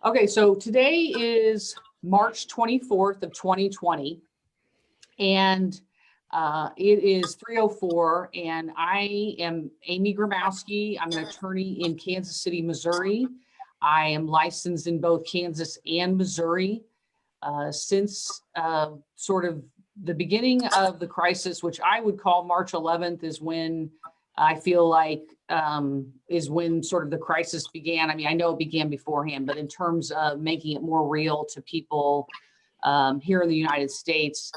Okay, so today is March 24th of 2020, and it is 3:04, and I am Amy Grabowski. I'm an attorney in Kansas City, Missouri. I am licensed in both Kansas and Missouri. Since sort of the beginning of the crisis, which I would call March 11th, is when I feel like is when sort of the crisis began. I mean, I know it began beforehand, but in terms of making it more real to people here in the United States,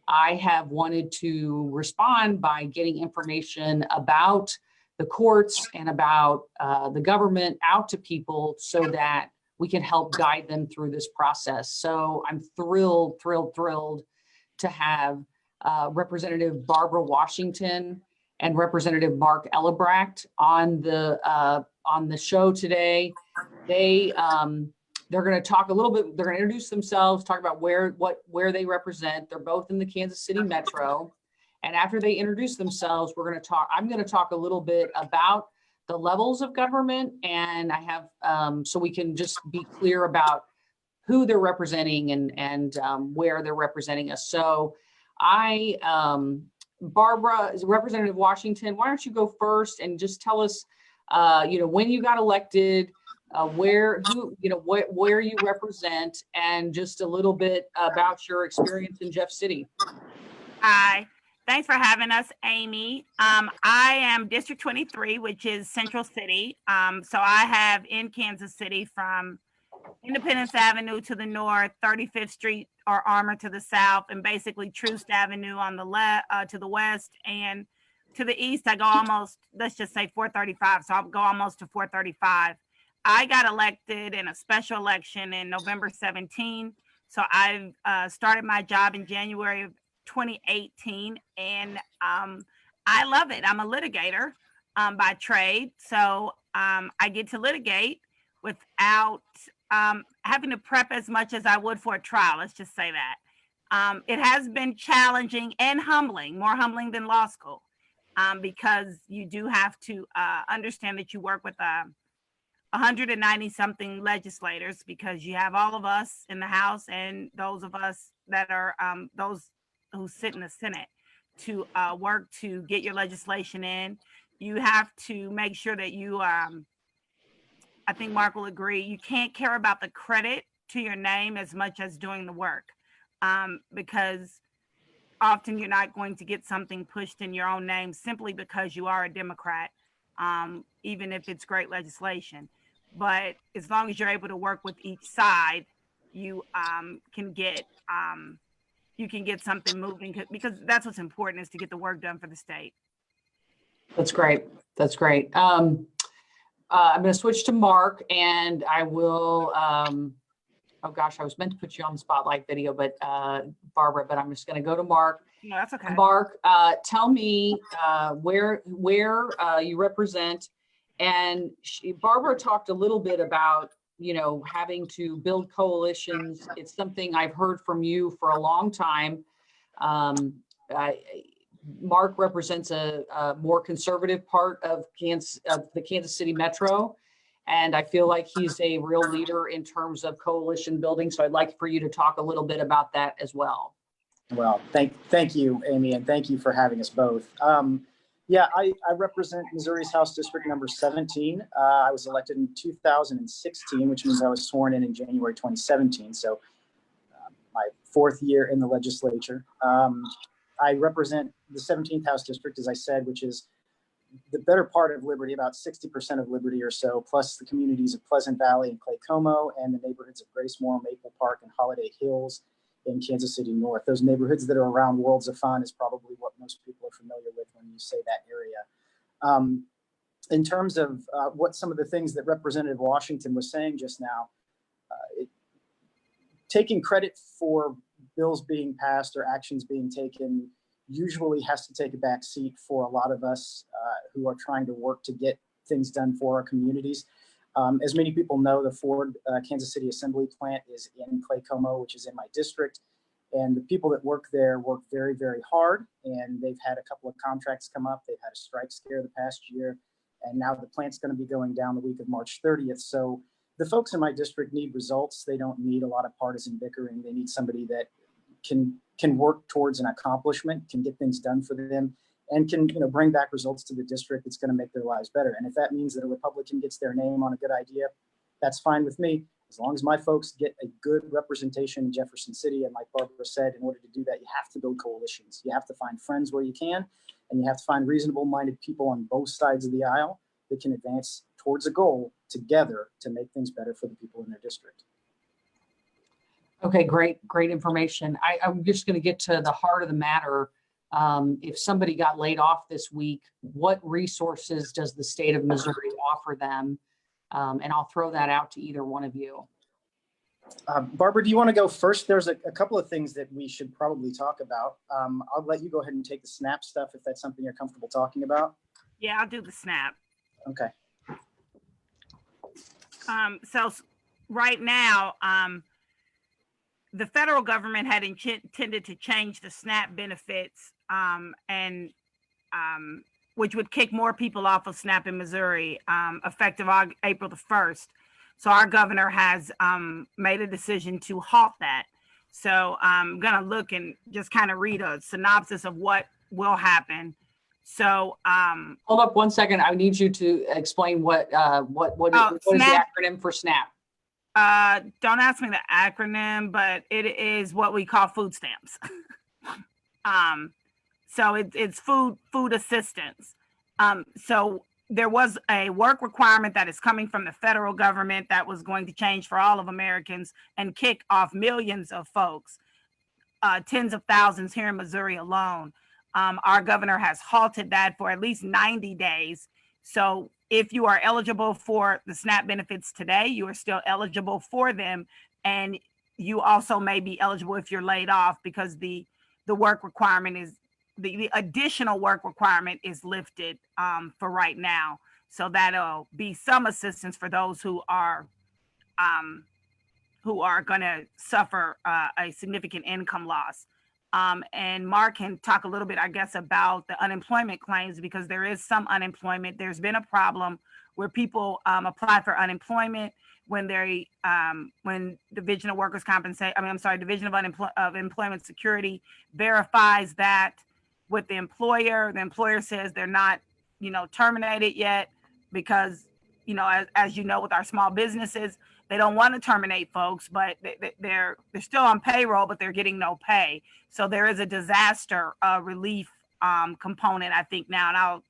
I have wanted to respond by getting information about the courts and about the government out to people so that we can help guide them through this process. So I'm thrilled to have Representative Barbara Washington and Representative Mark Ellebracht on the show today. They're going to talk a little bit. They're going to introduce themselves, talk about where they represent. They're both in the Kansas City Metro, and after they introduce themselves, I'm going to talk a little bit about the levels of government, and I have so we can just be clear about who they're representing and where they're representing us. So Barbara, Representative Washington, why don't you go first and just tell us, when you got elected, where you represent, and just a little bit about your experience in Jeff City. Hi, thanks for having us, Amy. I am District 23, which is Central City. So I have in Kansas City from Independence Avenue to the north, 35th Street or Armour to the south, and basically Troost Avenue on the left to the west, and to the east I go almost, let's just say 435. So I'll go almost to 435. I got elected in a special election in November 17. So I started my job in January of 2018, and I love it. I'm a litigator by trade, so I get to litigate without having to prep as much as I would for a trial. Let's just say that. It has been challenging and humbling, more humbling than law school, because you do have to understand that you work with 190 something legislators, because you have all of us in the House and those of us that are those who sit in the Senate to work to get your legislation in. You have to make sure that you I think Mark will agree, you can't care about the credit to your name as much as doing the work, because often you're not going to get something pushed in your own name simply because you are a Democrat, even if it's great legislation. But as long as you're able to work with each side, you can get something moving, because that's what's important, is to get the work done for the state. That's great. That's great. I'm going to switch to Mark, and I will, oh gosh, I was meant to put you on the spotlight video, but Barbara, but I'm just going to go to Mark. No, that's okay. Mark, tell me where you represent. And Barbara talked a little bit about, having to build coalitions. It's something I've heard from you for a long time. Mark represents a more conservative part of the Kansas City Metro, and I feel like he's a real leader in terms of coalition building. So I'd like for you to talk a little bit about that as well. Well, thank you, Amy, and thank you for having us both. I represent Missouri's House District number 17. I was elected in 2016, which means I was sworn in January 2017. So my fourth year in the legislature. I represent the 17th House District, as I said, which is the better part of Liberty, about 60% of Liberty or so, plus the communities of Pleasant Valley and Clay Como, and the neighborhoods of Gracemore, Maple Park, and Holiday Hills in Kansas City North. Those neighborhoods that are around Worlds of Fun is probably what most people are familiar with when you say that area. In terms of what some of the things that Representative Washington was saying just now, taking credit for bills being passed or actions being taken usually has to take a back seat for a lot of us who are trying to work to get things done for our communities. As many people know, the Ford Kansas City Assembly plant is in Clay Como, which is in my district. And the people that work there work very, very hard. And they've had a couple of contracts come up. They've had a strike scare the past year. And now the plant's going to be going down the week of March 30th. So the folks in my district need results. They don't need a lot of partisan bickering. They need somebody that can work towards an accomplishment, can get things done for them, and can bring back results to the district that's going to make their lives better. And if that means that a Republican gets their name on a good idea, that's fine with me. As long as my folks get a good representation in Jefferson City, and like Barbara said, in order to do that, you have to build coalitions. You have to find friends where you can, and you have to find reasonable-minded people on both sides of the aisle that can advance towards a goal together to make things better for the people in their district. Okay, great information. I'm just going to get to the heart of the matter. If somebody got laid off this week, what resources does the state of Missouri offer them? And I'll throw that out to either one of you. Barbara, do you want to go first? There's a couple of things that we should probably talk about. I'll let you go ahead and take the SNAP stuff if that's something you're comfortable talking about. Yeah, I'll do the SNAP. Okay. So right now, the federal government had intended to change the SNAP benefits, and which would kick more people off of SNAP in Missouri, effective April the 1st. So our governor has made a decision to halt that. So I'm going to look and just kind of read a synopsis of what will happen. So hold up one second. I need you to explain what is the acronym for SNAP? Don't ask me the acronym, but it is what we call food stamps. So it's food assistance. So there was a work requirement that is coming from the federal government that was going to change for all of Americans and kick off millions of folks, tens of thousands here in Missouri alone. Our governor has halted that for at least 90 days. So if you are eligible for the SNAP benefits today, you are still eligible for them. And you also may be eligible if you're laid off, because the work requirement is, the additional work requirement is lifted for right now. So that'll be some assistance for those who are going to suffer a significant income loss. And Mark can talk a little bit, I guess, about the unemployment claims, because there is some unemployment. There's been a problem where people apply for unemployment when Division of Workers' Compensation, Division of Employment Security verifies that with the employer. The employer says they're not, terminated yet, because, as you know, with our small businesses, they don't want to terminate folks, but they're still on payroll, but they're getting no pay. So there is a disaster relief component, I think, now, and I'll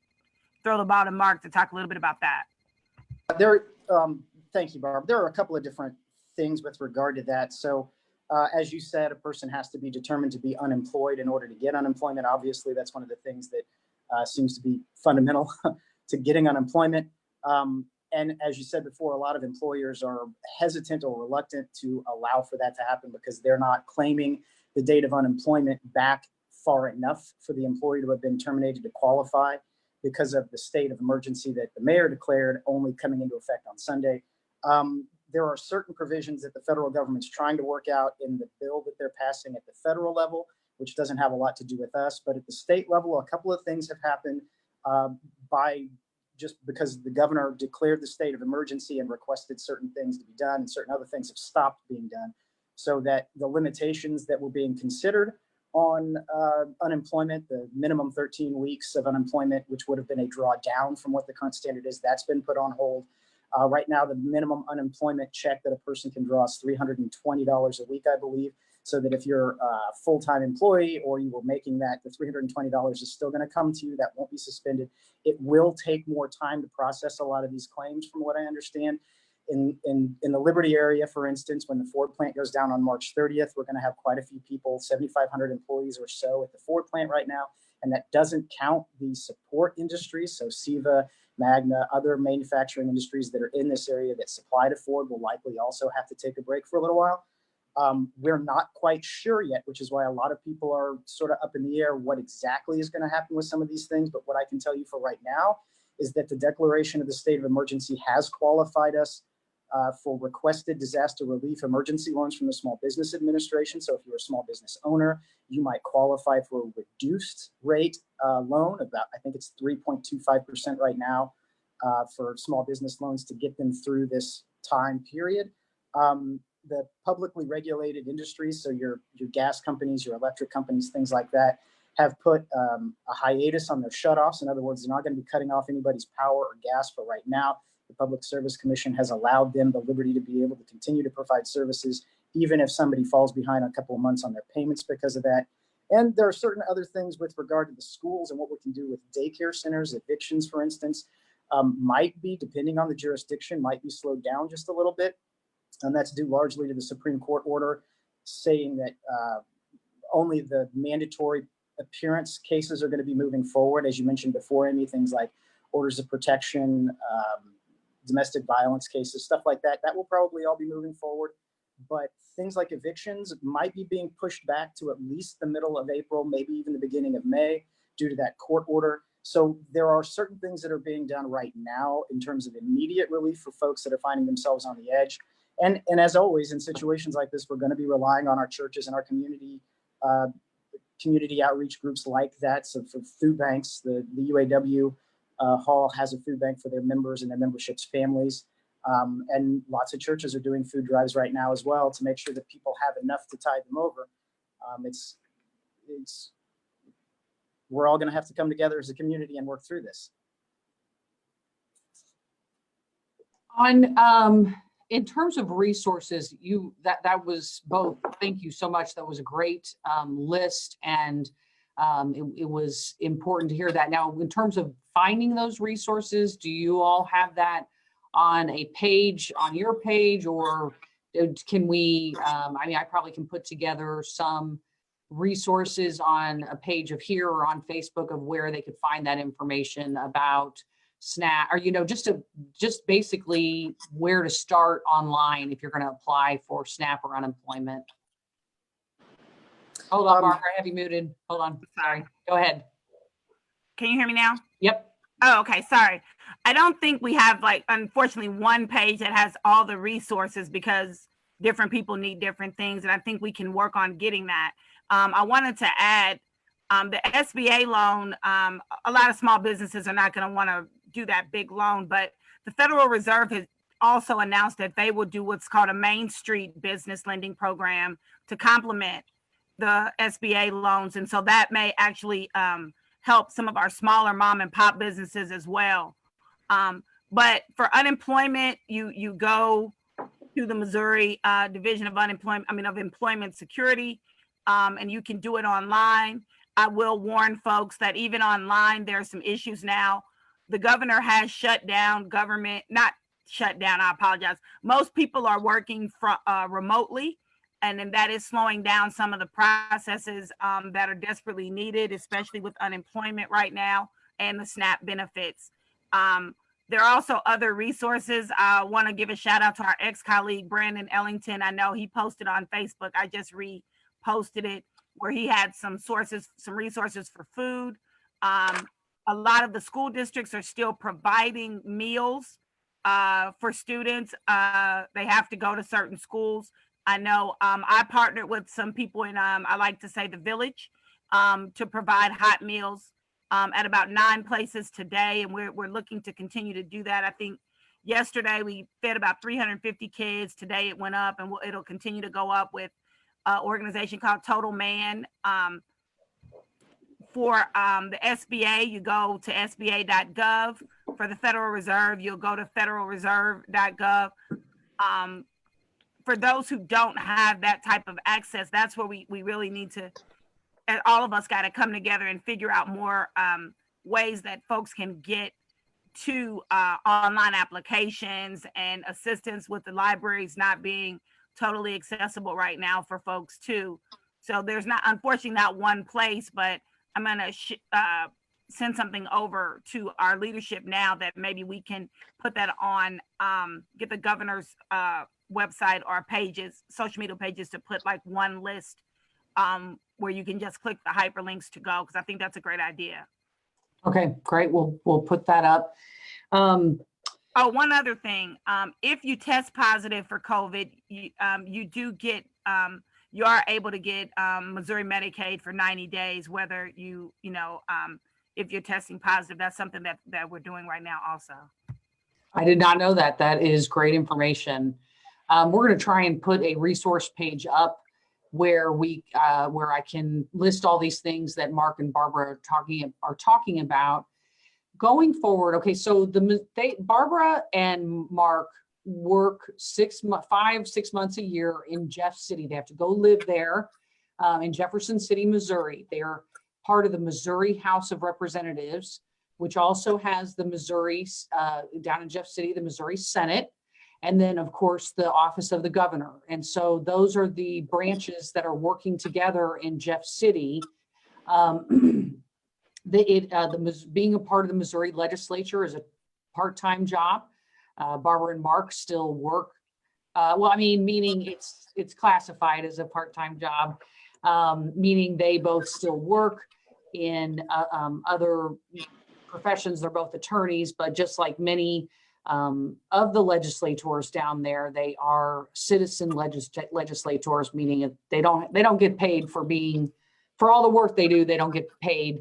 throw the ball to Mark to talk a little bit about that. Thank you, Barb. There are a couple of different things with regard to that. So as you said, a person has to be determined to be unemployed in order to get unemployment. Obviously, that's one of the things that seems to be fundamental to getting unemployment. And as you said before, a lot of employers are hesitant or reluctant to allow for that to happen because they're not claiming the date of unemployment back far enough for the employee to have been terminated to qualify, because of the state of emergency that the mayor declared only coming into effect on Sunday. There are certain provisions that the federal government's trying to work out in the bill that they're passing at the federal level, which doesn't have a lot to do with us. But at the state level, a couple of things have happened just because the governor declared the state of emergency and requested certain things to be done, and certain other things have stopped being done, so that the limitations that were being considered on unemployment, the minimum 13 weeks of unemployment, which would have been a drawdown from what the current standard is, that's been put on hold. Right now, the minimum unemployment check that a person can draw is $320 a week, I believe, so that if you're a full-time employee or you were making that, the $320 is still going to come to you. That won't be suspended. It will take more time to process a lot of these claims, from what I understand. In the Liberty area, for instance, when the Ford plant goes down on March 30th, we're going to have quite a few people, 7,500 employees or so at the Ford plant right now. And that doesn't count the support industries. So SEVA, Magna, other manufacturing industries that are in this area that supply to Ford will likely also have to take a break for a little while. We're not quite sure yet, which is why a lot of people are sort of up in the air what exactly is going to happen with some of these things. But what I can tell you for right now is that the declaration of the state of emergency has qualified us for requested disaster relief emergency loans from the Small Business Administration. So if you're a small business owner, you might qualify for a reduced rate loan, about, I think it's 3.25% right now for small business loans, to get them through this time period. The publicly regulated industries, so your gas companies, your electric companies, things like that, have put a hiatus on their shutoffs. In other words, they're not going to be cutting off anybody's power or gas for right now. The Public Service Commission has allowed them the liberty to be able to continue to provide services, even if somebody falls behind a couple of months on their payments because of that. And there are certain other things with regard to the schools and what we can do with daycare centers. Evictions, for instance, might be, depending on the jurisdiction, might be slowed down just a little bit. And that's due largely to the Supreme Court order saying that only the mandatory appearance cases are going to be moving forward. As you mentioned before, Amy, things like orders of protection, domestic violence cases, stuff like that, that will probably all be moving forward. But things like evictions might be being pushed back to at least the middle of April, maybe even the beginning of May, due to that court order. So there are certain things that are being done right now in terms of immediate relief for folks that are finding themselves on the edge. And as always, in situations like this, we're going to be relying on our churches and our community outreach groups like that. So for food banks, the UAW Hall has a food bank for their members and their memberships' families. And lots of churches are doing food drives right now as well to make sure that people have enough to tide them over. We're all going to have to come together as a community and work through this. In terms of resources, that was both. Thank you so much. That was a great list, and it was important to hear that. Now, in terms of finding those resources, do you all have that on a page on your page, or can we? I probably can put together some resources on a page of here or on Facebook of where they could find that information about SNAP, or just basically where to start online if you're going to apply for SNAP or unemployment. Hold on, Mark, I have you muted. Hold on. Sorry. Go ahead. Can you hear me now? Yep. Oh, okay. Sorry. I don't think we have, unfortunately, one page that has all the resources because different people need different things. And I think we can work on getting that. I wanted to add the SBA loan. A lot of small businesses are not going to want to do that big loan, but the Federal Reserve has also announced that they will do what's called a Main Street business lending program to complement the SBA loans. And so that may actually help some of our smaller mom and pop businesses as well. But for unemployment, you go to the Missouri Division of Employment Security, and you can do it online. I will warn folks that even online, there are some issues now. The governor has shut down government, not shut down, I apologize. Most people are working remotely, and then that is slowing down some of the processes that are desperately needed, especially with unemployment right now and the SNAP benefits. There are also other resources. I want to give a shout out to our ex-colleague, Brandon Ellington. I know he posted on Facebook. I just reposted it, where he had some resources for food. A lot of the school districts are still providing meals for students. They have to go to certain schools. I know I partnered with some people in, I like to say, the Village to provide hot meals at about 9 places today. And we're looking to continue to do that. I think yesterday we fed about 350 kids. Today it went up, and it'll continue to go up with an organization called Total Man. For the SBA, you go to sba.gov. For the Federal Reserve, you'll go to federalreserve.gov. For those who don't have that type of access, that's where we really need to, and all of us got to come together and figure out more ways that folks can get to online applications and assistance with the libraries not being totally accessible right now for folks too. So there's unfortunately not one place, but I'm going to send something over to our leadership now that maybe we can put that on, get the governor's website or pages, social media pages, to put one list where you can just click the hyperlinks to go, because I think that's a great idea. Okay, great. We'll put that up. Oh, one other thing. If you test positive for COVID, you do get, you are able to get Missouri Medicaid for 90 days, whether if you're testing positive. That's something that we're doing right now also. I did not know that. That is great information. We're going to try and put a resource page up where where I can list all these things that Mark and Barbara are talking about going forward. Okay, so Barbara and Mark work 5-6 months a year in Jeff City. They have to go live there in Jefferson City, Missouri. They are part of the Missouri House of Representatives, which also has the Missouri, down in Jeff City, the Missouri Senate, and then of course the office of the governor. And so those are the branches that are working together in Jeff City. Being a part of the Missouri legislature is a part-time job. Barbara and Mark still work. Well, I mean, meaning it's classified as a part-time job, meaning they both still work in other professions. They're both attorneys, but just like many of the legislators down there, they are citizen legislators, meaning they don't get paid for all the work they do. They don't get paid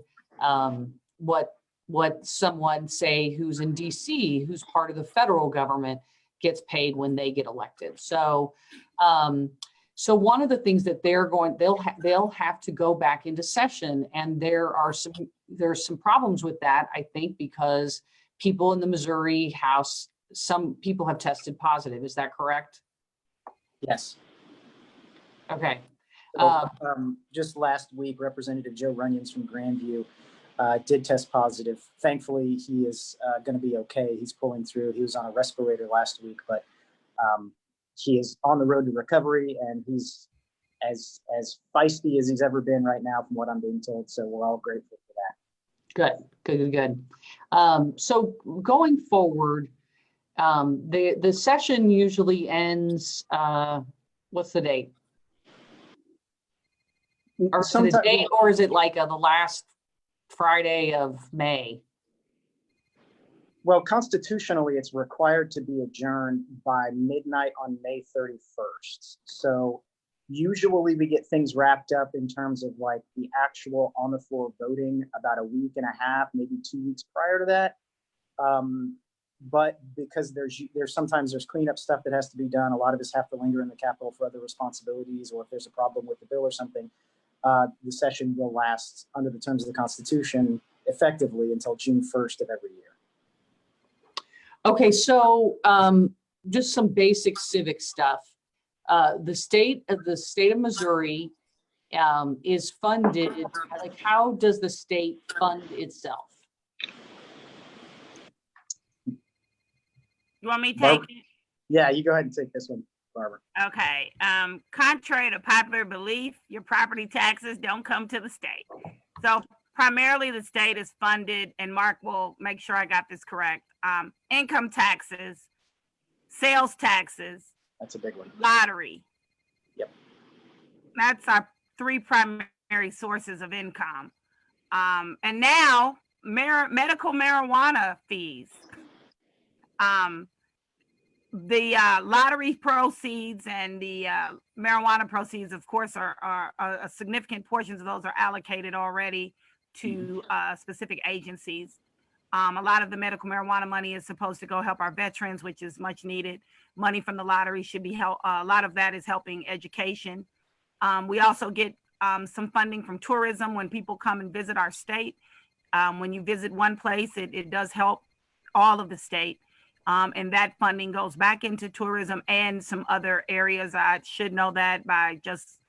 what someone, say, who's in DC, who's part of the federal government, gets paid when they get elected. So so one of the things that they'll have to go back into session, and there's some problems with that, I think, because people in the Missouri House, some people have tested positive. Is that correct? Yes. Okay. Just last week, Representative Joe Runyons from Grandview did test positive. Thankfully, he is going to be okay. He's pulling through. He was on a respirator last week, but he is on the road to recovery, and he's as feisty as he's ever been right now, from what I'm being told. So we're all grateful for that. Good. So going forward, the session usually ends, what's the date? Or is it like the last Friday of May? Well, constitutionally, it's required to be adjourned by midnight on May 31st. So usually we get things wrapped up in terms of like the actual on the floor voting about a week and a half, maybe 2 weeks prior to that. But because there's sometimes cleanup stuff that has to be done. A lot of us have to linger in the Capitol for other responsibilities, or if there's a problem with the bill or something, the session will last under the terms of the Constitution effectively until June 1st of every year. Okay, so just some basic civic stuff. The state of Missouri is funded. Like, how does the state fund itself? You want me to take it? Yeah, you go ahead and take this one, Barbara. Okay. Contrary to popular belief, your property taxes don't come to the state. So primarily the state is funded, and Mark will make sure I got this correct. Income taxes, sales taxes. That's a big one. Lottery. Yep. That's our three primary sources of income. And now medical marijuana fees. The lottery proceeds and the marijuana proceeds, of course, are significant portions of those are allocated already to specific agencies. A lot of the medical marijuana money is supposed to go help our veterans, which is much needed. Money from the lottery should be help. A lot of that is helping education. We also get some funding from tourism when people come and visit our state. When you visit one place, it does help all of the state. And that funding goes back into tourism and some other areas. I should know that by just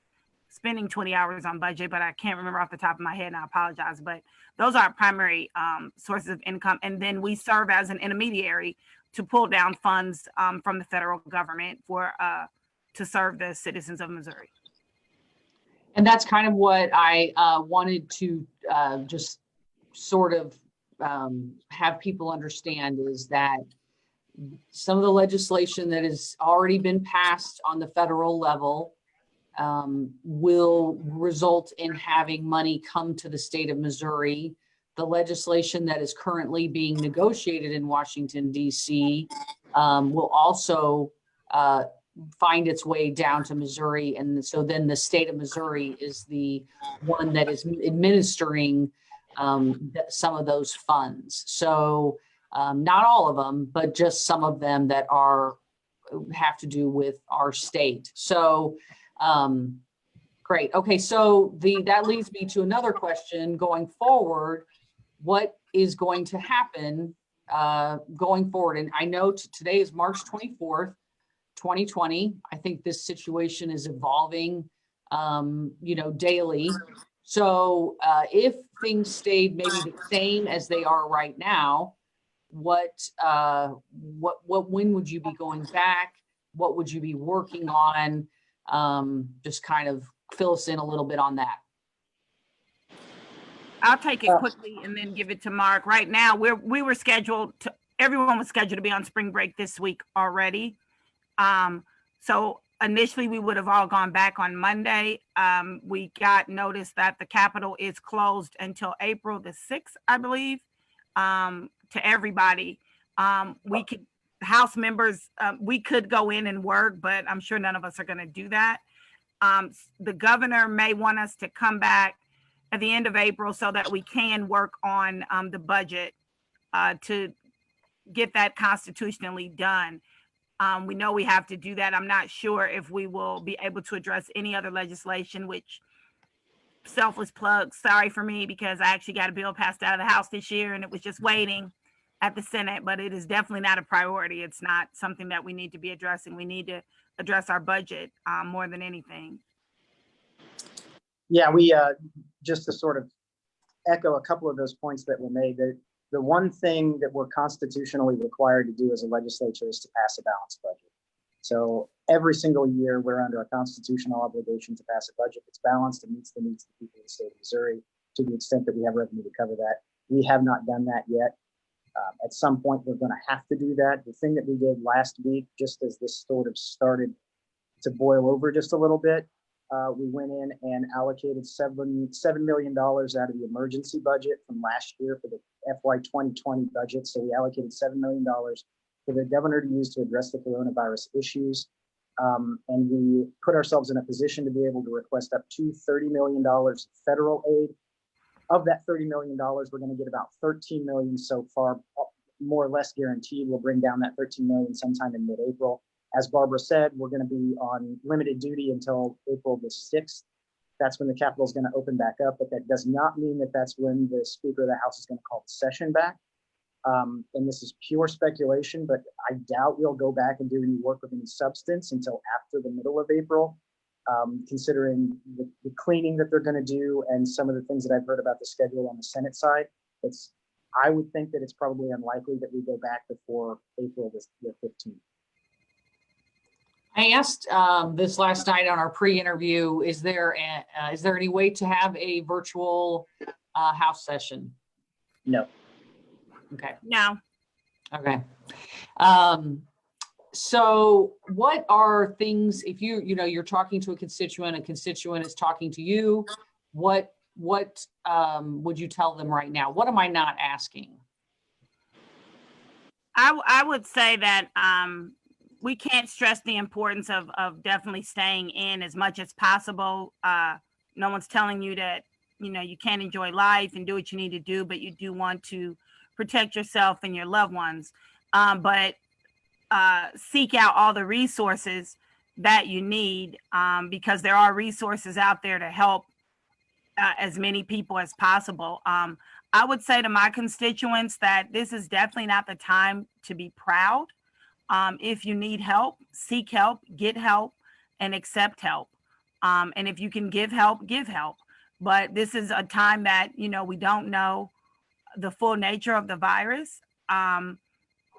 spending 20 hours on budget, but I can't remember off the top of my head, and I apologize. But those are our primary sources of income. And then we serve as an intermediary to pull down funds from the federal government to serve the citizens of Missouri. And that's kind of what I wanted to just sort of have people understand, is that some of the legislation that has already been passed on the federal level will result in having money come to the state of Missouri. The legislation that is currently being negotiated in Washington, D.C. Will also find its way down to Missouri. And so then the state of Missouri is the one that is administering some of those funds. So Not all of them, but just some of them that have to do with our state. So great. Okay, so that leads me to another question going forward. What is going to happen going forward? And I know today is March 24th, 2020. I think this situation is evolving, daily. So if things stayed maybe the same as they are right now, when would you be going back? What would you be working on? Just kind of fill us in a little bit on that. I'll take it quickly and then give it to Mark. Right now, everyone was scheduled to be on spring break this week already. So initially we would have all gone back on Monday. We got notice that the Capitol is closed until April the 6th, I believe, to everybody. House members, we could go in and work, but I'm sure none of us are going to do that. The governor may want us to come back at the end of April so that we can work on the budget to get that constitutionally done. We know we have to do that. I'm not sure if we will be able to address any other legislation, which selfless plug, sorry for me, because I actually got a bill passed out of the House this year and it was just waiting at the Senate, but it is definitely not a priority. It's not something that we need to be addressing. We need to address our budget more than anything. Yeah, we just to sort of echo a couple of those points that were made, that the one thing that we're constitutionally required to do as a legislature is to pass a balanced budget. So every single year we're under a constitutional obligation to pass a budget that's balanced and meets the needs of the people of the state of Missouri to the extent that we have revenue to cover that. We have not done that yet. At some point, we're going to have to do that. The thing that we did last week, just as this sort of started to boil over just a little bit, we went in and allocated $7 million out of the emergency budget from last year for the FY 2020 budget. So we allocated $7 million for the governor to use to address the coronavirus issues. And we put ourselves in a position to be able to request up to $30 million federal aid. Of that $30 million, we're going to get about $13 million so far, more or less guaranteed. We'll bring down that $13 million sometime in mid-April. As Barbara said, we're going to be on limited duty until April the 6th. That's when the Capitol is going to open back up, but that does not mean that that's when the Speaker of the House is going to call the session back. And this is pure speculation, but I doubt we'll go back and do any work with any substance until after the middle of April. Considering the cleaning that they're going to do and some of the things that I've heard about the schedule on the Senate side, I would think that it's probably unlikely that we go back before April the 15th. I asked this last night on our pre-interview, is there any way to have a virtual House session? No. Okay. No. Okay. So what are things, if you're talking to a constituent is talking to you, what would you tell them right now? What am I not asking? I would say that we can't stress the importance of definitely staying in as much as possible. No one's telling you that, you can't enjoy life and do what you need to do, but you do want to protect yourself and your loved ones. But seek out all the resources that you need, because there are resources out there to help as many people as possible. I would say to my constituents that this is definitely not the time to be proud. If you need help, seek help, get help, and accept help. And if you can give help, give help. But this is a time that, we don't know the full nature of the virus.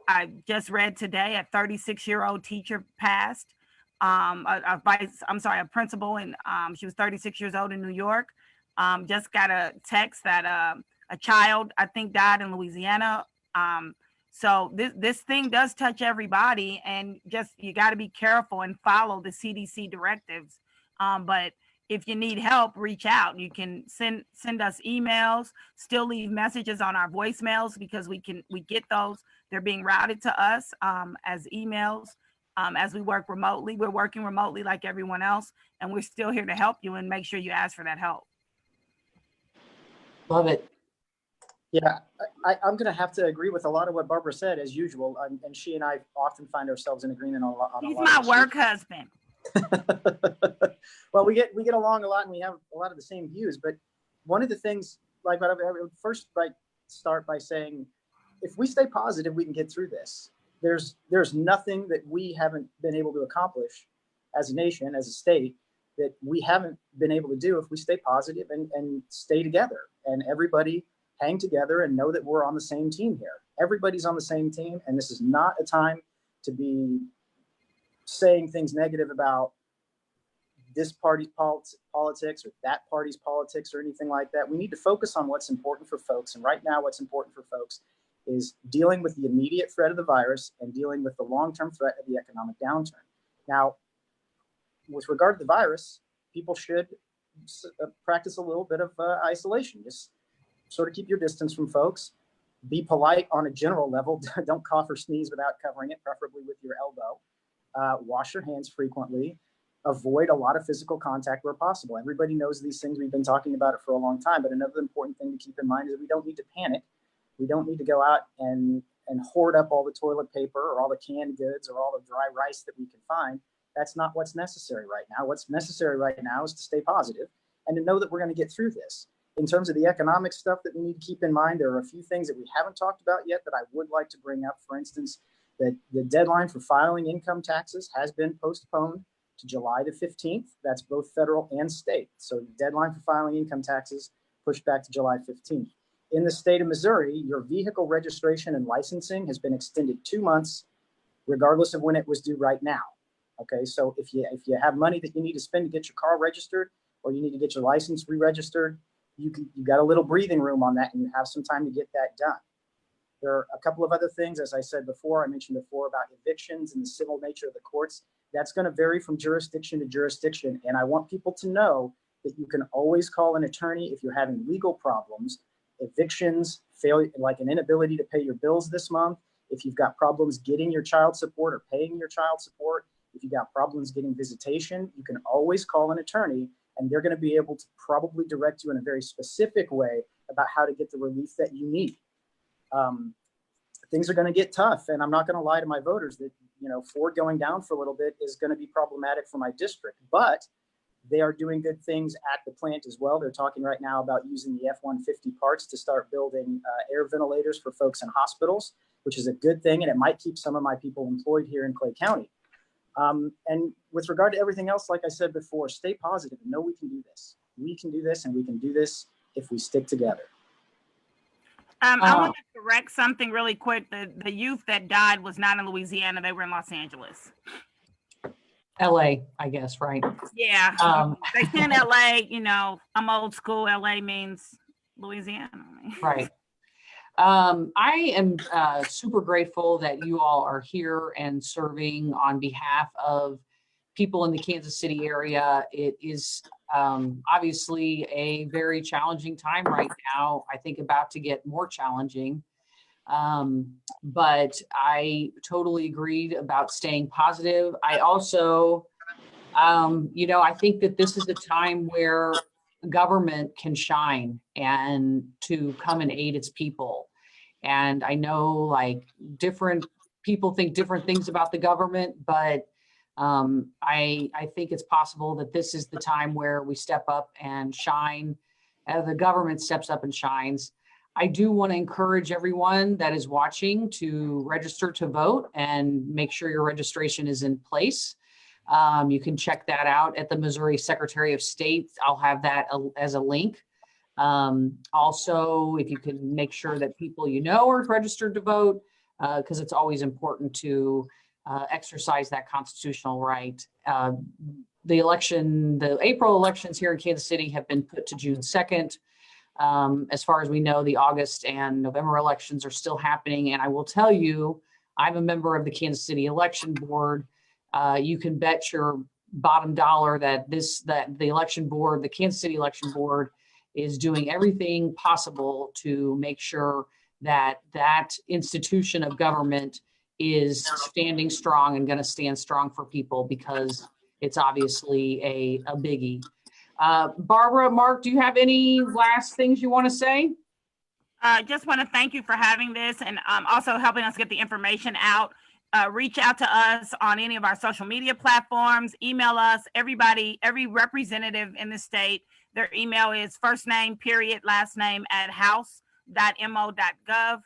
I just read today a 36-year-old teacher passed, a principal, and she was 36 years old in New York. Just got a text that a child, I think, died in Louisiana. So this thing does touch everybody, and just you got to be careful and follow the CDC directives. But if you need help, reach out. You can send us emails, still leave messages on our voicemails, because we get those. They're being routed to us as emails as we work remotely. We're working remotely like everyone else, and we're still here to help you and make sure you ask for that help. Love it. Yeah, I'm going to have to agree with a lot of what Barbara said, as usual. And she and I often find ourselves in agreement on a He's lot my of work husband. Well, we get along a lot, and we have a lot of the same views. But one of the things, like, I would first start by saying, if we stay positive, we can get through this. There's nothing that we haven't been able to accomplish as a nation, as a state, that we haven't been able to do if we stay positive and stay together, and everybody hang together and know that we're on the same team here. Everybody's on the same team, and this is not a time to be saying things negative about this party's politics or that party's politics or anything like that. We need to focus on what's important for folks. And right now, what's important for folks is dealing with the immediate threat of the virus and dealing with the long-term threat of the economic downturn. Now, with regard to the virus, people should practice a little bit of isolation. Just sort of keep your distance from folks. Be polite on a general level. Don't cough or sneeze without covering it, preferably with your elbow. Wash your hands frequently. Avoid a lot of physical contact where possible. Everybody knows these things. We've been talking about it for a long time, but another important thing to keep in mind is we don't need to panic. We don't need to go out and hoard up all the toilet paper or all the canned goods or all the dry rice that we can find. That's not what's necessary right now. What's necessary right now is to stay positive and to know that we're going to get through this. In terms of the economic stuff that we need to keep in mind, there are a few things that we haven't talked about yet that I would like to bring up. For instance, that the deadline for filing income taxes has been postponed to July the 15th. That's both federal and state. So the deadline for filing income taxes pushed back to July 15th. In the state of Missouri, your vehicle registration and licensing has been extended 2 months, regardless of when it was due right now. Okay, so if you have money that you need to spend to get your car registered, or you need to get your license re-registered, you got a little breathing room on that, and you have some time to get that done. There are a couple of other things, as I said before, I mentioned before about evictions and the civil nature of the courts. That's going to vary from jurisdiction to jurisdiction. And I want people to know that you can always call an attorney if you're having legal problems, evictions, failure, like an inability to pay your bills this month. If you've got problems getting your child support or paying your child support, if you've got problems getting visitation, you can always call an attorney, and they're going to be able to probably direct you in a very specific way about how to get the relief that you need. Things are going to get tough, and I'm not going to lie to my voters that, Ford going down for a little bit is going to be problematic for my district, but they are doing good things at the plant as well. They're talking right now about using the F-150 parts to start building air ventilators for folks in hospitals, which is a good thing, and it might keep some of my people employed here in Clay County. And with regard to everything else, like I said before, stay positive and know we can do this. We can do this, and we can do this if we stick together. I want to correct something really quick. The youth that died was not in Louisiana. They were in Los Angeles. LA, I guess, right? Yeah. They say in LA, I'm old school. LA means Louisiana. Right. I am super grateful that you all are here and serving on behalf of people in the Kansas City area. It is obviously a very challenging time right now. I think about to get more challenging. But I totally agreed about staying positive. I also, I think that this is a time where government can shine and to come and aid its people. And I know like different people think different things about the government, but I think it's possible that this is the time where we step up and shine. The government steps up and shines. I do want to encourage everyone that is watching to register to vote and make sure your registration is in place. You can check that out at the Missouri Secretary of State. I'll have that as a link. Also, if you can make sure that people are registered to vote, because it's always important to exercise that constitutional right. The April elections here in Kansas City have been put to June 2nd. As far as we know, the August and November elections are still happening. And I will tell you, I'm a member of the Kansas City Election Board. You can bet your bottom dollar that the election board, the Kansas City Election Board, is doing everything possible to make sure that institution of government is standing strong and going to stand strong for people, because it's obviously a biggie. Barbara, Mark, do you have any last things you want to say? Just want to thank you for having this and also helping us get the information out. Reach out to us on any of our social media platforms, email us, everybody, every representative in the state. Their email is first name, period, last name at house.mo.gov.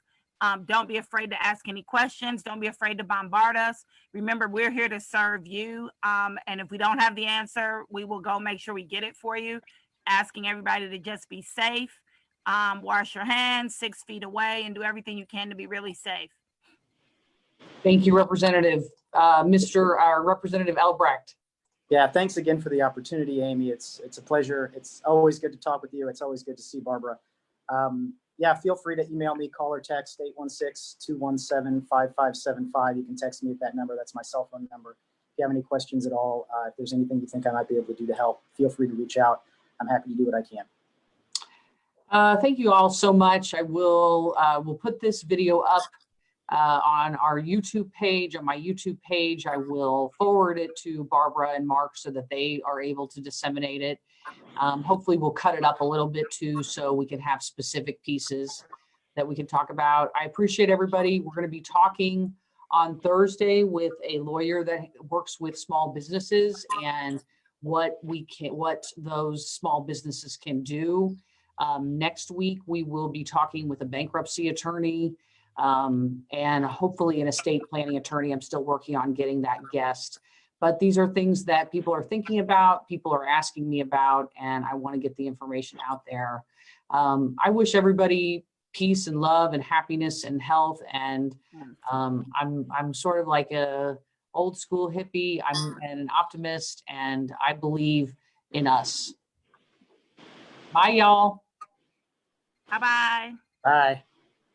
Don't be afraid to ask any questions. Don't be afraid to bombard us. Remember, we're here to serve you. And if we don't have the answer, we will go make sure we get it for you. Asking everybody to just be safe. Wash your hands 6 feet away and do everything you can to be really safe. Thank you, Representative. Representative Ellebracht. Yeah, thanks again for the opportunity, Amy. It's a pleasure. It's always good to talk with you. It's always good to see Barbara. Yeah, feel free to email me, call or text 816-217-5575. You can text me at that number. That's my cell phone number. If you have any questions at all, if there's anything you think I might be able to do to help, feel free to reach out. I'm happy to do what I can. Thank you all so much. I will we'll put this video up on our YouTube page. On my YouTube page, I will forward it to Barbara and Mark so that they are able to disseminate it. Hopefully we'll cut it up a little bit too, so we can have specific pieces that we can talk about. I appreciate everybody. We're going to be talking on Thursday with a lawyer that works with small businesses and what those small businesses can do. Next week, we will be talking with a bankruptcy attorney and hopefully an estate planning attorney. I'm still working on getting that guest. But these are things that people are thinking about, people are asking me about, and I want to get the information out there. I wish everybody peace and love and happiness and health. And I'm sort of like a old school hippie. I'm an optimist, and I believe in us. Bye, y'all. Bye-bye. Bye.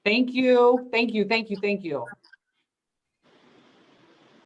Thank you. Thank you. Thank you. Thank you.